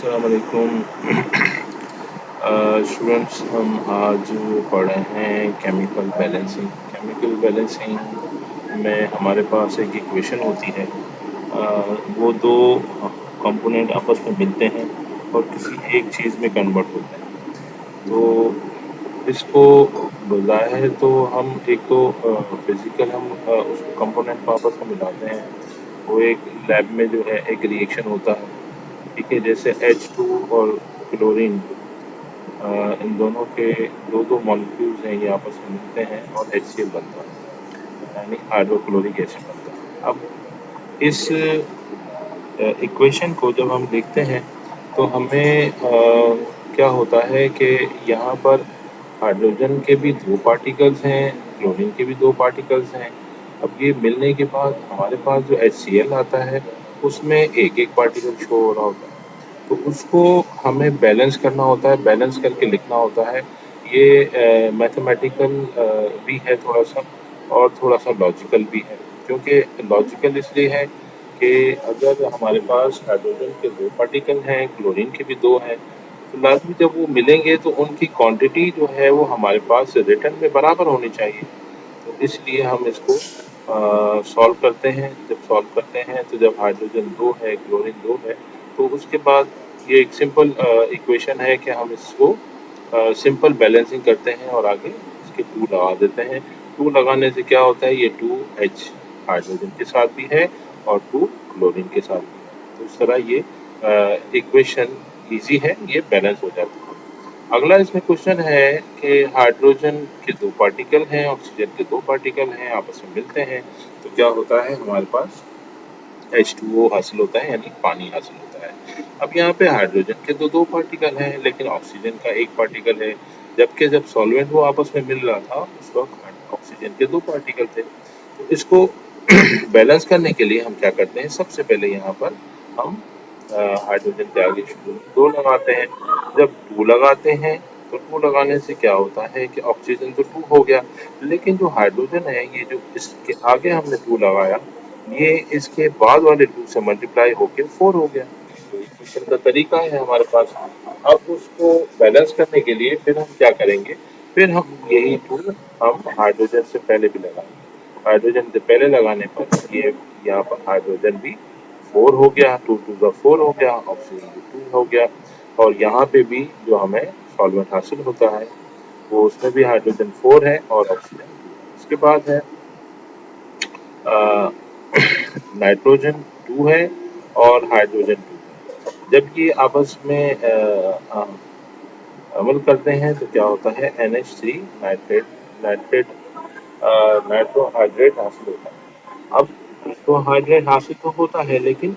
अस्सलाम वालेकुम। स्टूडेंट्स, हम आज पढ़ रहे हैं केमिकल बैलेंसिंग। केमिकल बैलेंसिंग में हमारे पास एक इक्वेशन होती है। वो दो कंपोनेंट आपस में मिलते हैं और किसी एक चीज़ में कन्वर्ट होते हैं। तो इसको ज़ाहिर तो हम एक तो फिज़िकल हम उसको कंपोनेंट को आपस में मिलाते हैं। वो एक लैब में जो है एक रिएक्शन होता है, ठीक है। जैसे H2 और क्लोरीन, इन दोनों के दो दो मॉलिक्यूल्स हैं, ये आपस में मिलते हैं और HCl बनता है, यानी हाइड्रोक्लोरिक एसिड बनता है। अब इस इक्वेशन को जब हम देखते हैं तो हमें क्या होता है कि यहाँ पर हाइड्रोजन के भी दो पार्टिकल्स हैं, क्लोरीन के भी दो पार्टिकल्स हैं। अब ये मिलने के बाद हमारे पास जो HCl आता है उसमें एक एक पार्टिकल शो हो रहा होता है। तो उसको हमें बैलेंस करना होता है, बैलेंस करके लिखना होता है। ये मैथमेटिकल भी है थोड़ा सा, और थोड़ा सा लॉजिकल भी है। क्योंकि लॉजिकल इसलिए है कि अगर हमारे पास हाइड्रोजन के दो पार्टिकल हैं, क्लोरीन के भी दो हैं, तो लाजमी जब वो मिलेंगे तो उनकी क्वांटिटी जो है वो हमारे पास रिटर्न में बराबर होनी चाहिए। तो इसलिए हम इसको सॉल्व करते हैं। जब सॉल्व करते हैं तो जब हाइड्रोजन 2 है, क्लोरीन 2 है, तो उसके बाद ये एक सिंपल इक्वेशन है कि हम इसको सिंपल बैलेंसिंग करते हैं और आगे इसके 2 लगा देते हैं। 2 लगाने से क्या होता है, ये 2H हाइड्रोजन के साथ भी है और 2 क्लोरीन के साथ भी है। तो इस तरह ये इक्वेशन ईज़ी है, ये बैलेंस हो जाती है। अगला इसमें क्वेश्चन है कि हाइड्रोजन के दो पार्टिकल हैं, ऑक्सीजन के दो पार्टिकल हैं, आपस में मिलते हैं तो क्या होता है, हमारे पास H2O हासिल होता है, यानी पानी हासिल होता है। अब यहाँ पे हाइड्रोजन के तो दो पार्टिकल हैं लेकिन ऑक्सीजन का एक पार्टिकल है, जबकि जब सॉल्वेंट वो आपस में मिल रहा था उस वक्त ऑक्सीजन के दो पार्टिकल थे। तो इसको बैलेंस करने के लिए हम क्या करते हैं, सबसे पहले यहाँ पर हम हाइड्रोजन के आगे शुरू में 2 लगाते हैं। जब 2 लगाते हैं तो 2 लगाने से क्या होता है कि ऑक्सीजन तो 2 हो गया, लेकिन जो हाइड्रोजन है, ये जो इसके आगे हमने 2 लगाया, ये इसके बाद वाले 2 से मल्टीप्लाई होके 4 हो गया। तो इक्वेशन का तरीका है हमारे पास। अब उसको बैलेंस करने के लिए फिर हम क्या करेंगे, फिर हम यही टूल हम हाइड्रोजन से पहले भी लगाएंगे। हाइड्रोजन से पहले लगाने पर ये यहाँ पर हाइड्रोजन भी 4 हो गया, 2 टू द 4 हो गया, ऑक्सीजन भी 2 हो गया। और यहाँ पे भी जो हमें सॉल्वेंट हासिल होता है वो उसमें भी हाइड्रोजन 4 है और ऑक्सीजन 2 है। उसके बाद है नाइट्रोजन 2 है और हाइड्रोजन 2 है। जब ये आपस में अमल करते हैं तो क्या होता है, NH3 नाइट्रेट नाइट्रेट नाइट्रोहाइड्रेट हासिल होता है। अब नाइट्रोहाइड्रेट हासिल तो होता है लेकिन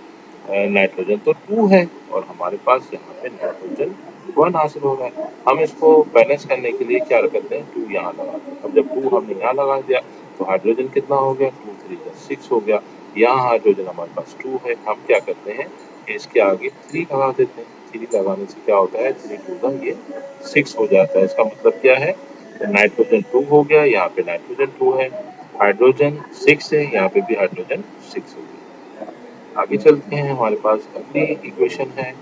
नाइट्रोजन तो 2 है और हमारे पास यहाँ पे नाइट्रोजन 1 हासिल हो रहा है। हम इसको बैलेंस करने के लिए क्या करते हैं, 2 यहाँ लगा दें। अब जब 2 हमने यहाँ लगा दिया तो हाइड्रोजन कितना हो गया, 2 3 6 हो गया। यहाँ हाइड्रोजन हमारे पास 2 है, हम क्या करते हैं, इसके आगे 3 लगा देते हैं। 3 लगाने से क्या होता है, 3 टू ये 6 हो जाता है। इसका मतलब क्या है, नाइट्रोजन 2 हो गया, यहाँ पे नाइट्रोजन 2 है, हाइड्रोजन 6 है, यहाँ पे भी हाइड्रोजन 6 हो गया। आगे चलते हैं, हमारे पास अगली इक्वेशन है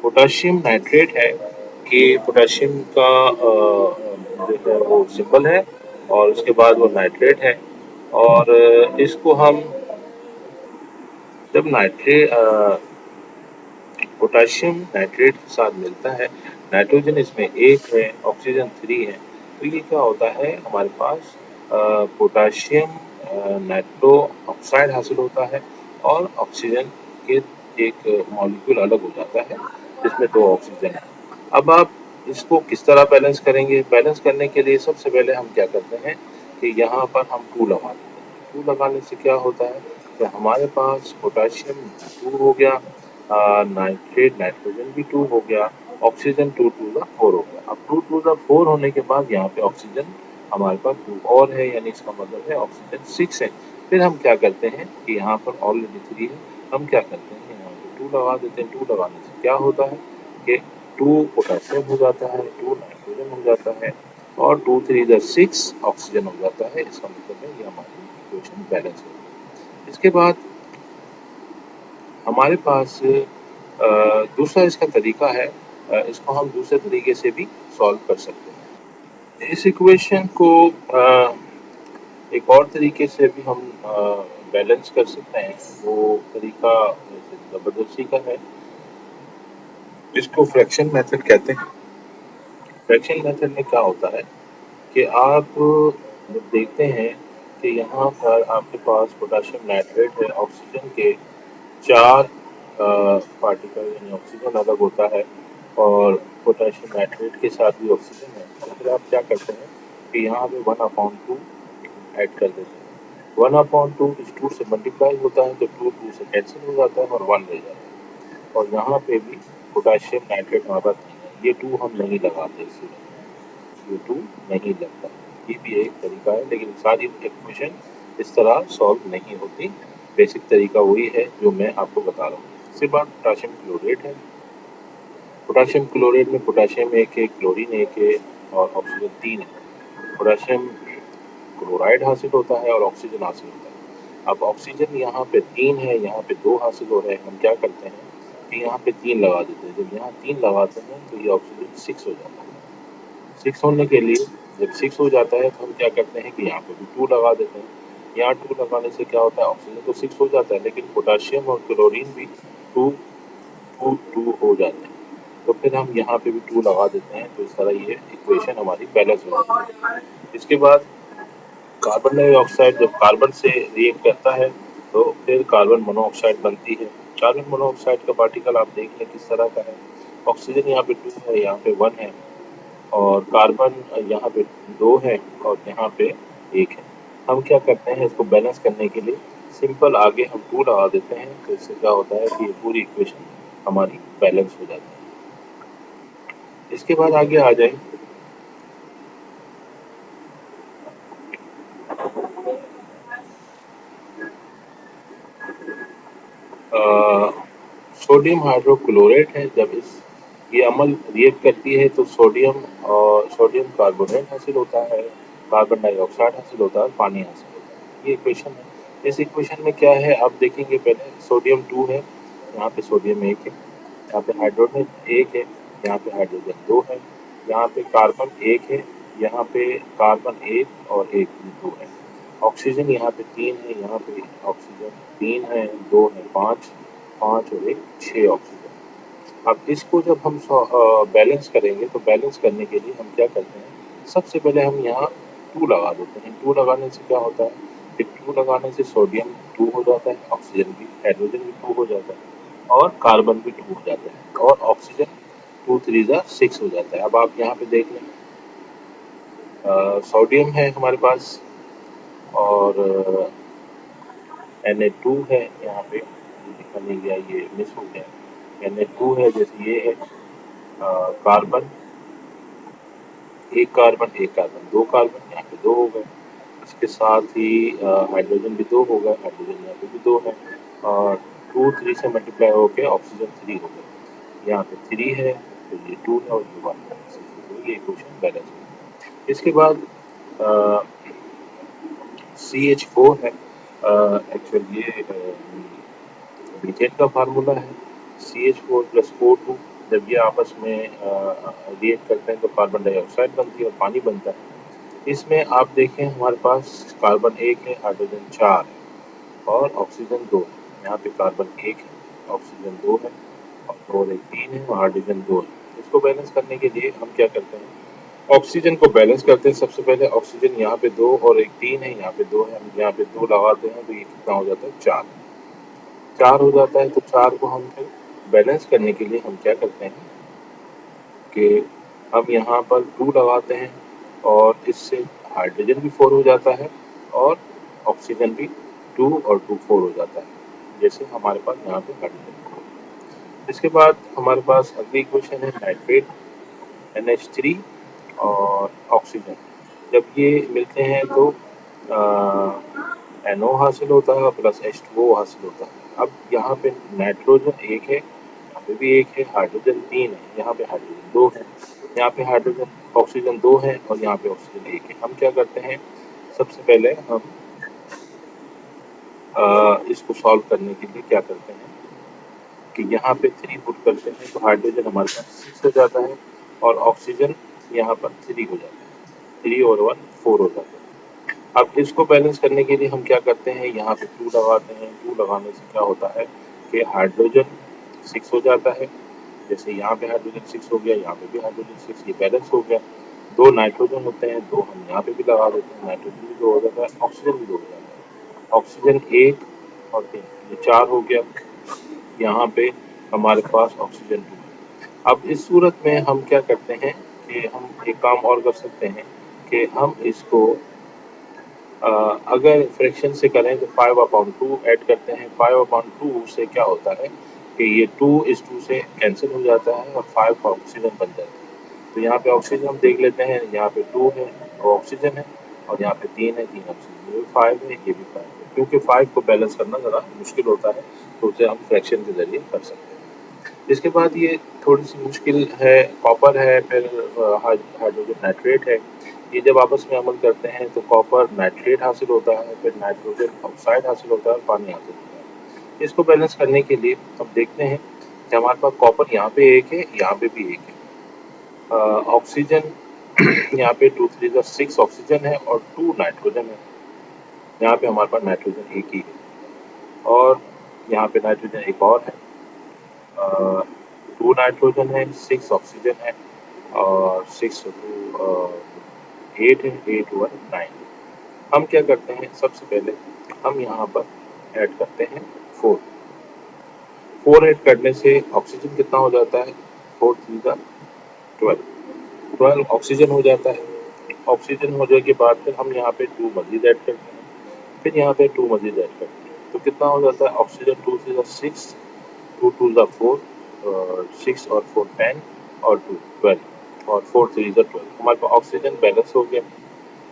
पोटाशियम नाइट्रेट है कि पोटाशियम का जो है वो सिंबल है और उसके बाद वो नाइट्रेट है। और इसको हम जब पोटाशियम नाइट्रेट के साथ मिलता है, नाइट्रोजन इसमें 1 है, ऑक्सीजन 3 है, तो ये क्या होता है, हमारे पास पोटाशियम नाइट्रो ऑक्साइड हासिल होता है और ऑक्सीजन के एक मॉलिक्यूल अलग हो जाता है जिसमें 2 ऑक्सीजन है। अब आप इसको किस तरह बैलेंस करेंगे, बैलेंस करने के लिए सबसे पहले हम क्या करते हैं कि यहाँ पर हम 2 लगा देते हैं। 2 लगाने से क्या होता है कि हमारे पास पोटाशियम 2 हो गया, नाइट्रेट नाइट्रोजन भी 2 हो गया, ऑक्सीजन 2 टू द 4 हो गया। अब 2 टू द 4 होने के बाद यहाँ पे ऑक्सीजन हमारे पास 2 और है, यानी इसका मतलब है ऑक्सीजन 6 है। फिर हम क्या करते हैं कि यहाँ पर ऑलरेडी 3 है, हम क्या करते हैं यहाँ पे 2 लगा देते हैं। 2 लगाने से क्या होता है कि 2 पोटेशियम हो जाता है, 2 नाइट्रोजन हो जाता है और 2 3 द 6 ऑक्सीजन हो जाता है। इसका मतलब है ये हमारी इक्वेशन बैलेंस हो गई। इसके बाद हमारे पास दूसरा इसका तरीका है, इसको हम दूसरे तरीके से भी सॉल्व कर सकते हैं। इस इक्वेशन को एक और तरीके से भी हम बैलेंस कर सकते हैं। वो तरीका वैसे ज़बरदस्ती का है, इसको फ्रैक्शन मेथड कहते हैं। फ्रैक्शन मेथड में क्या होता है कि आप जब देखते हैं कि यहाँ पर आपके पास पोटेशियम नाइट्रेट है, ऑक्सीजन के 4 पार्टिकल यानी ऑक्सीजन अलग होता है और पोटेशियम नाइट्रेट के साथ भी ऑक्सीजन है, तो फिर आप क्या करते हैं कि यहाँ पे 1/2 ऐड कर देते हैं। 1/2 इस 2 से मल्टीप्लाई होता है तो 2 2 से कैंसिल हो जाता है और 1 रह जाता है। और यहाँ पे भी पोटेशियम नाइट्रेट हमारे पास नहीं है, ये 2 हम नहीं लगाते, इसलिए ये 2 नहीं लगता। ये भी एक तरीका है, लेकिन सारी इक्वेशन इस तरह सॉल्व नहीं होती। बेसिक तरीका वही है जो मैं आपको बता रहा हूँ। इसके बाद पोटेशियम क्लोरेट है। पोटेशियम क्लोरेट में पोटेशियम 1 है, क्लोरीन 1 है और ऑक्सीजन 3 है। पोटेशियम क्लोराइड हासिल होता है और ऑक्सीजन हासिल होता है। अब ऑक्सीजन यहाँ पे 3 है, यहाँ पे 2 हासिल हो रहे हैं। हम क्या करते हैं कि यहाँ पे 3 लगा देते हैं। जब यहाँ 3 लगाते हैं तो ये ऑक्सीजन 6 हो जाता है। 6 होने के लिए जब 6 हो जाता है तो हम क्या करते हैं कि यहाँ पे भी 2 लगा देते हैं। यहाँ 2 लगाने से क्या होता है, ऑक्सीजन तो 6 हो जाता है, लेकिन पोटेशियम और क्लोरीन भी 2 2 2 हो जाते हैं। तो फिर हम यहाँ पे भी 2 लगा देते हैं, तो इस तरह ये इक्वेशन हमारी बैलेंस हो जाती है। इसके बाद कार्बन डाइऑक्साइड जब कार्बन से रिएक्ट करता है तो फिर कार्बन मोनोऑक्साइड बनती है। कार्बन मोनोऑक्साइड का पार्टिकल आप देख लें किस तरह का है। ऑक्सीजन यहाँ पे 2 है, यहाँ पे 1 है और कार्बन यहाँ पे 2 है और यहाँ पे 1 है। हम क्या करते हैं, इसको बैलेंस करने के लिए सिंपल आगे हम 2 लगा देते हैं, तो इससे क्या होता है कि ये पूरी इक्वेशन हमारी बैलेंस हो जाती है। इसके बाद आगे आ जाए, सोडियम हाइड्रोक्लोरेट है। जब इस ये अमल रिएक्ट करती है तो सोडियम और सोडियम कार्बोनेट हासिल होता है, कार्बन डाइऑक्साइड हासिल होता है और पानी हासिल होता है। ये इक्वेशन है। इस इक्वेशन में क्या है आप देखेंगे, पहले सोडियम 2 है, यहाँ पे सोडियम 1 है, यहाँ पे हाइड्रोजन 1 है, यहाँ पे हाइड्रोजन 2 है, यहाँ पे कार्बन 1 है, यहाँ पे कार्बन 1 और 1 2 है। ऑक्सीजन यहाँ पे 3 है, यहाँ पे ऑक्सीजन 3 है, 2 है, 5 5 और 1 6 ऑक्सीजन। अब इसको जब हम बैलेंस करेंगे तो बैलेंस करने के लिए हम क्या करते हैं, सबसे पहले हम यहाँ 2 लगा देते हैं। 2 लगाने से क्या होता है कि 2 लगाने से सोडियम 2 हो जाता है, ऑक्सीजन भी हाइड्रोजन भी 2 हो जाता है और कार्बन भी 2 हो जाता है और ऑक्सीजन 2 3 जा 6 हो जाता है। अब आप यहाँ पे देख लें, सोडियम है हमारे पास और Na2 है यहाँ पे, लिखा नहीं गया, ये मिस हो गया। Na2 है, जैसे ये है कार्बन, एक कार्बन, 2 कार्बन, यहाँ पे 2 हो गए। इसके साथ ही हाइड्रोजन भी 2 हो गए, हाइड्रोजन यहाँ पे भी 2 है और 2 3 से मल्टीप्लाई होके ऑक्सीजन 3 हो गए। यहाँ पे 3 है तो ये 2 है और ये 1 है, तो ये इक्वेशन बैलेंस है। इसके बाद CH4 है, एक्चुअली ये मीथेन का फार्मूला है। CH4 + O2 जब ये आपस में रिएक्ट करते हैं तो कार्बन डाइऑक्साइड बनती है और पानी बनता है। इसमें आप देखें हमारे पास कार्बन 1 है, हाइड्रोजन 4 है और ऑक्सीजन 2 है। यहाँ पे कार्बन 1 है, ऑक्सीजन 2 है और 1 3 है और हाइड्रोजन 2 है। इसको बैलेंस करने के लिए हम क्या करते हैं, ऑक्सीजन को बैलेंस करते हैं। सबसे पहले ऑक्सीजन यहाँ पे 2 और 1 3 है, यहाँ पे 2 है, हम यहाँ पे 2 लगाते हैं तो ये कितना हो जाता है, 4 4 हो जाता है। तो 4 को हम फिर बैलेंस करने के लिए हम क्या करते हैं कि हम यहाँ पर 2 लगाते हैं और इससे हाइड्रोजन भी 4 हो जाता है और ऑक्सीजन भी 2 और 2 4 हो जाता है, जैसे हमारे पास यहाँ पे हाइड्रोजन 4। इसके बाद हमारे पास अगली इक्वेशन है नाइट्रेट, NH3 और ऑक्सीजन। जब ये मिलते हैं तो NO हासिल होता है और प्लस H2O हासिल होता है। अब यहाँ पे नाइट्रोजन 1 है, यहाँ पे भी 1 है, हाइड्रोजन 3 है, यहाँ पे हाइड्रोजन 2 है, यहाँ पे हाइड्रोजन ऑक्सीजन 2 है और यहाँ पे ऑक्सीजन 1 है। हम क्या करते हैं, सबसे पहले हम इसको सॉल्व करने के लिए क्या करते हैं, कि यहाँ पे 3 पुट करते हैं तो हाइड्रोजन हमारे पास 6 हो जाता है और ऑक्सीजन यहाँ पर 3 हो जाता है। 3 और 1 4 हो जाता है। अब इसको बैलेंस करने के लिए हम क्या करते हैं, यहाँ पे 2 लगाते हैं। 2 लगाने से क्या होता है कि हाइड्रोजन 6 हो जाता है। जैसे यहाँ पे हाइड्रोजन 6 हो गया, यहाँ पे भी हाइड्रोजन 6, ये बैलेंस हो गया। 2 नाइट्रोजन होते हैं, 2 हम यहाँ पे भी लगा देते हैं, नाइट्रोजन भी 2 हो जाता है, ऑक्सीजन भी 2 हो जाता है। ऑक्सीजन 1 और 3, ये 4 हो गया। यहाँ पे हमारे पास ऑक्सीजन 2 है। अब इस सूरत में हम क्या करते हैं कि हम एक काम और कर सकते हैं कि हम इसको अगर फ्रैक्शन से करें तो 5/2 ऐड करते हैं। 5/2 से क्या होता है कि ये 2:2 से कैंसिल हो जाता है और 5 ऑक्सीजन बन जाता है। तो यहाँ पे ऑक्सीजन हम देख लेते हैं, यहाँ पे 2 है, 2 ऑक्सीजन है और यहाँ पे 3 है, 3 ऑक्सीजन। ये भी 5 है, ये भी 5 है। क्योंकि 5 को बैलेंस करना ज़रा मुश्किल होता है, तो उसे हम फ्रैक्शन के ज़रिए कर सकते हैं। इसके बाद ये थोड़ी-सी मुश्किल है, कॉपर है, फिर हाइड्रोजन नाइट्रेट है। ये जब आपस में अमल करते हैं तो कॉपर नाइट्रेट हासिल होता है, फिर नाइट्रोजन ऑक्साइड हासिल होता है और पानी हासिल होता है। इसको बैलेंस करने के लिए हम देखते हैं कि हमारे पास कॉपर यहाँ पे 1 है, यहाँ पे भी 1 है। ऑक्सीजन यहाँ पे 2 3 ज़ा 6 ऑक्सीजन है और 2 नाइट्रोजन है। यहाँ पे हमारे पास नाइट्रोजन 1 ही है और यहाँ पे नाइट्रोजन एक और है। 2 नाइट्रोजन है, 6 ऑक्सीजन है और 6 2 8 है, 8 1 9। हम क्या करते हैं, सबसे पहले हम यहाँ पर ऐड करते हैं 4। 4 ऐड करने से ऑक्सीजन कितना हो जाता है, 4 3 ज़ा 12। 12 ऑक्सीजन हो जाता है। ऑक्सीजन हो जाने के बाद फिर हम यहाँ पे 2 मज़ीद ऐड करते हैं, फिर यहाँ पे 2 मज़ीद ऐड करते हैं। तो कितना हो जाता है, ऑक्सीजन 2 3 ज़ा 6, 2 2 ज़ा 4 और 6 और 4 10 और 2 12 और 4 3 ज़ा 12। हमारे पास ऑक्सीजन बैलेंस हो गया।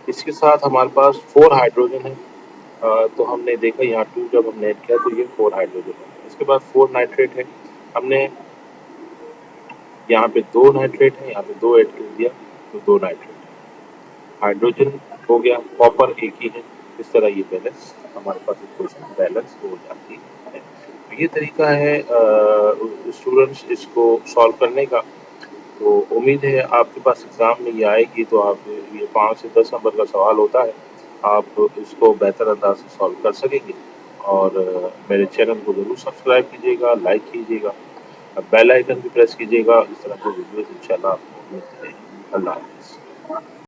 इसके साथ हमारे पास 4 हाइड्रोजन है। तो हमने देखा यहाँ 2 जब हमने ऐड किया तो ये 4 हाइड्रोजन है। इसके बाद 4 नाइट्रेट है। हमने यहाँ पे 2 नाइट्रेट है, यहाँ पे 2 ऐड कर दिया तो 2 नाइट्रेट है। हाइड्रोजन हो गया, कॉपर एक ही है। इस तरह ये बैलेंस हमारे पास इक्वेशन बैलेंस हो जाती है। तो ये तरीका है स्टूडेंट्स इसको सॉल्व करने का। तो उम्मीद है आपके पास एग्ज़ाम में ये आएगी तो आप ये 5 से 10 नंबर का सवाल होता है, आप इसको बेहतर अंदाज से सॉल्व कर सकेंगे। और मेरे चैनल को ज़रूर सब्सक्राइब कीजिएगा, लाइक कीजिएगा, बेल आइकन भी प्रेस कीजिएगा। इस तरह के वीडियोज़ इंशाल्लाह आपको मिलते रहेंगे। अल्लाह हाफ़िज़।